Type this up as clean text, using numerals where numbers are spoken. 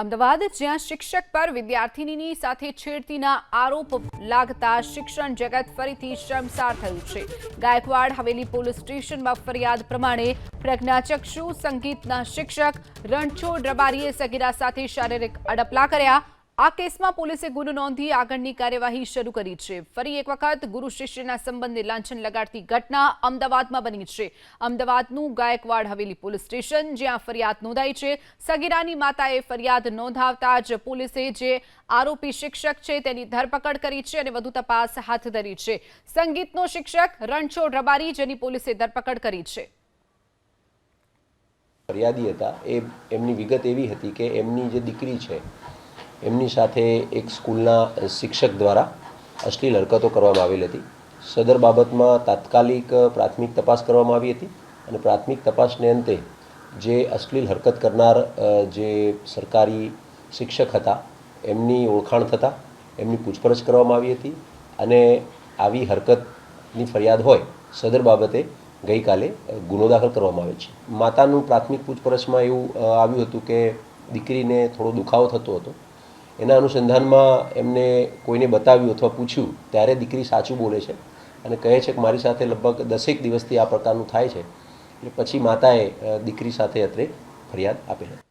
અમદાવાદ જ્યાં શિક્ષક પર વિદ્યાર્થીનીની સાથે છેડતીના આરોપ લાગતા શિક્ષણ જગત ફરીથી શર્મસાર થયું છે। ગાયકવાડ હવેલી પોલીસ સ્ટેશનમાં ફરિયાદ પ્રમાણે પ્રજ્ઞાચક્ષુ સંગીતના શિક્ષક રણછોડ રબારીએ સગીરા સાથે શારીરિક અડપલા કર્યા। આ કેસમાં પોલીસે ગુનો નોંધી આગળની કાર્યવાહી શરૂ કરી છે। ફરી એક વખત ગુરુ શિષ્યના સંબંધને લાંછન લગાડતી ઘટના અમદાવાદમાં બની છે। અમદાવાદનું ગાયકવાડ હવેલી પોલીસ સ્ટેશન જ્યાં ફરિયાદ નોંધાઈ છે। સગીરાની માતાએ ફરિયાદ નોંધાવતા જ પોલીસે જે આરોપી શિક્ષક છે તેની ધરપકડ કરી છે અને વધુ તપાસ હાથ ધરી છે। સંગીતનો શિક્ષક રણછોડ રબારી જેની પોલીસે ધરપકડ કરી છે। ફરિયાદી હતા એમની વિગત એવી હતી કે એમની જે દીકરી છે એમની સાથે એક સ્કૂલના શિક્ષક દ્વારા અશ્લીલ હરકતો કરવામાં આવેલ હતી। સદર બાબતમાં તાત્કાલિક પ્રાથમિક તપાસ કરવામાં આવી હતી અને પ્રાથમિક તપાસને અંતે જે અશ્લીલ હરકત કરનાર જે સરકારી શિક્ષક હતા એમની ઓળખાણ થતાં એમની પૂછપરછ કરવામાં આવી હતી અને આવી હરકતની ફરિયાદ હોય સદર બાબતે ગઈકાલે ગુનો દાખલ કરવામાં આવ્યો છે। માતાનું પ્રાથમિક પૂછપરછમાં એવું આવ્યું હતું કે દીકરીને થોડો દુખાવો થતો હતો। એના અનુસંધાનમાં એમને કોઈને બતાવ્યું અથવા પૂછ્યું ત્યારે દીકરી સાચું બોલે છે અને કહે છે કે મારી સાથે લગભગ 10 દિવસથી આ પ્રકારનું થાય છે। એટલે પછી માતાએ દીકરી સાથે અત્રે ફરિયાદ આપેલ હતી।